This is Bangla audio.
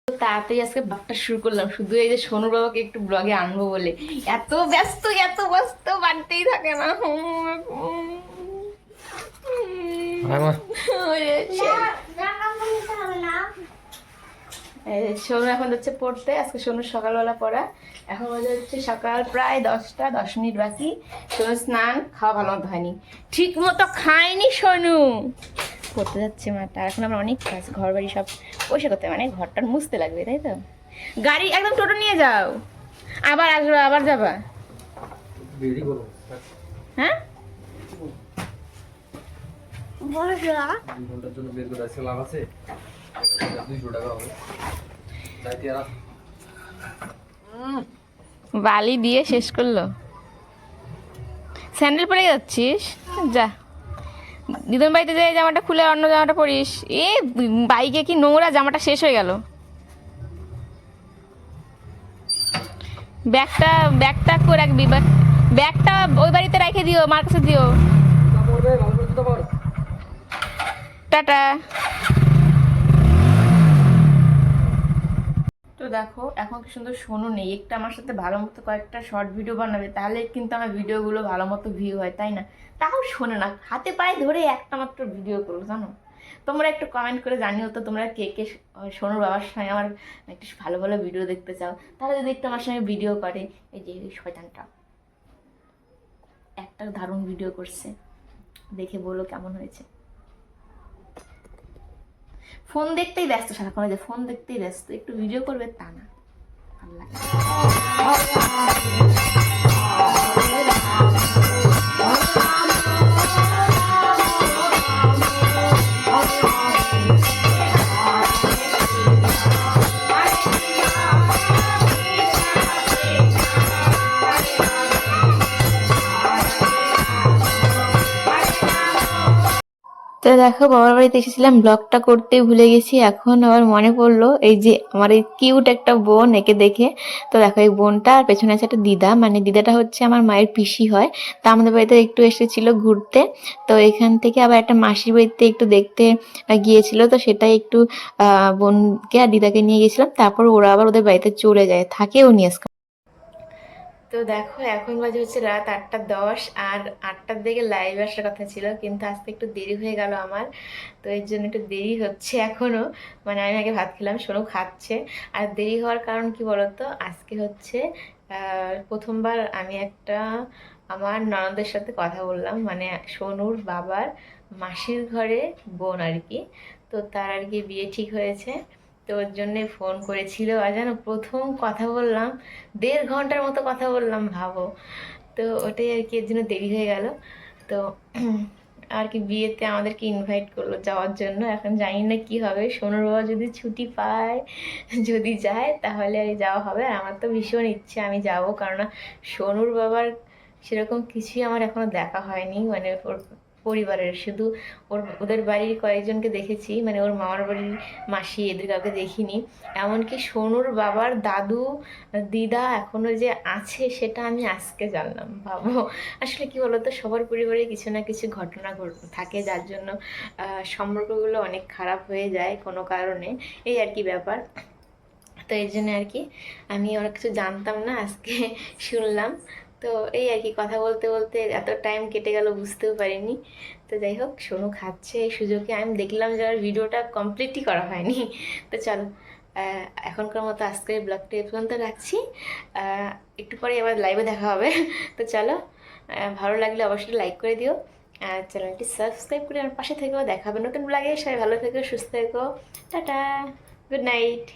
তাড়াতাড়ি আজকে ব্লগটা শুরু করলাম, শুধু এই যে সোনুর বাবাকে একটু ব্লগে আনবো বলে। এত ব্যস্ত বাড়তেই থাকে না। সোনু এখন যাচ্ছে পড়তে, আজকে সোনু সকালবেলা পড়া। এখন বাজে হচ্ছে সকাল প্রায় 10টা 10 মিনিট বাকি। সোনু স্নান খাওয়া ভালো মতো হয়নি, ঠিক মতো খায়নি সোনু। পড়তে যাচ্ছে মাটা। এখন আমরা অনেক কাজ, ঘর বাড়ি সব পয়সা করতে, মানে ঘরটা মুছতে লাগবে, তাই তো। গাড়ি একদম টোটো নিয়ে যাও, আবার আসবে, আবার যাবা। হ্যাঁ বালি দিয়ে শেষ করলো। স্যান্ডেল পরে যাচ্ছিস? যা, দিদুন বাড়িতে যে জামাটা খুলে অন্য জামাটা পরিস। এ বাইকে কি নোংরা, জামাটা শেষ হয়ে গেল। ব্যাগটা ব্যাগটা করে রাখবি, ব্যাগটা ওই বাড়িতে রেখে দিও, মার কাছে দিও। টাটা। তো দেখো এখন কি সুন্দর সোনু নেই, একটা আমার সাথে ভালো মতো কয়েকটা শর্ট ভিডিও বানাবে, তাহলে কিন্তু আমার ভিডিওগুলো ভালো মতো ভিউ হয়, তাই না? তাও শোনে না, হাতে পায়ে ধরে একটা মাত্র ভিডিও করলো, জানো। তোমরা একটু কমেন্ট করে জানিও তো, তোমরা কে কে সোনুর বাবার সঙ্গে আমার একটু ভালো ভালো ভিডিও দেখতে চাও, তাহলে যদি একটু আমার সঙ্গে ভিডিও করে। এই যে শয়তানটা একটা দারুণ ভিডিও করছে, দেখে বলো কেমন হয়েছে। ফোন দেখতেই ব্যস্ত সারাক্ষণ, যে ফোন দেখতেই ব্যস্ত, একটু ভিডিও করবে তা না। ভালো লাগে। তো দেখো বাবার বাড়িতে এসেছিলাম, ব্লগটা করতে ভুলে গেছি, এখন আবার মনে পড়লো এই যে আমার এই কিউট একটা বোন, একে দেখে। তো দেখো এই বোনটা, আর পেছনে আছে একটা দিদা, মানে দিদাটা হচ্ছে আমার মায়ের পিসি হয়। তা আমাদের বাড়িতে একটু এসেছিল ঘুরতে, তো এখান থেকে আবার একটা মাসির বাড়িতে একটু দেখতে গিয়েছিল, তো সেটাই একটু বোনকে আর দিদাকে নিয়ে গেছিলাম। তারপর ওরা আবার ওদের বাড়িতে চলে যায়, থাকেও নি আজকে। তো দেখো এখন বাজে হচ্ছে রাত 8টা 10, আর 8টার দিকে লাইভ আসার কথা ছিল, কিন্তু আজকে একটু দেরি হয়ে গেল আমার। তো এর জন্য একটু দেরি হচ্ছে এখনো, মানে আমি আগে ভাত খেলাম, সোনু খাচ্ছে। আর দেরি হওয়ার কারণ কি বলতো, আজকে হচ্ছে প্রথমবার আমি একটা আমার ননদের সাথে কথা বললাম, মানে সোনুর বাবার মাসির ঘরে বোন আর কি। তো তার আর কি বিয়ে ঠিক হয়েছে, তো ওর জন্যে ফোন করেছিল। আর যেন প্রথম কথা বললাম, 1.5 ঘন্টার মতো কথা বললাম, ভাবো। তো ওটাই আর কি, এর জন্য দেরি হয়ে গেল। তো আর কি বিয়েতে আমাদেরকে ইনভাইট করলো যাওয়ার জন্য, এখন জানি না কি হবে। সোনুর বাবা যদি ছুটি পায়, যদি যায় তাহলে আর যাওয়া হবে। আর আমার তো ভীষণ ইচ্ছে আমি যাব, কারণ সোনুর বাবার সেরকম কিছুই আমার এখনো দেখা হয়নি, মানে ওর পরিবারের শুধু ওদের বাড়ির কয়েকজনকে দেখেছি, মানে ওর মামার বাড়ির মাসি, এদের কাউকে দেখিনি। এমনকি সোনুর বাবার দাদু দিদা এখনো যে আছে সেটা আমি আজকে জানলাম, ভাবো। আসলে কি বলতো, সবার পরিবারে কিছু না কিছু ঘটনা থাকে, যার জন্য সম্পর্কগুলো অনেক খারাপ হয়ে যায় কোনো কারণে, এই আর কি ব্যাপার। তো এই জন্য আর কি আমি অনেক কিছু জানতাম না, আজকে শুনলাম। তো এই আর কি, কথা বলতে বলতে এত টাইম কেটে গেল বুঝতেও পারিনি। তো যাই হোক, সোনু খাচ্ছে, এই সুযোগে আমি দেখলাম যে আমার ভিডিওটা কমপ্লিটই করা হয়নি। তো চলো এখনকার মতো আজকের ব্লগটা এ পর্যন্ত রাখছি, একটু পরে আবার লাইভে দেখা হবে। তো চলো, ভালো লাগলে অবশ্যই লাইক করে দিও, আর চ্যানেলটি সাবস্ক্রাইব করে আমার পাশে থেকেও। দেখা হবে নতুন ব্লগে, সবাই ভালো থেকো, সুস্থ থেকো, টাটা, গুড নাইট।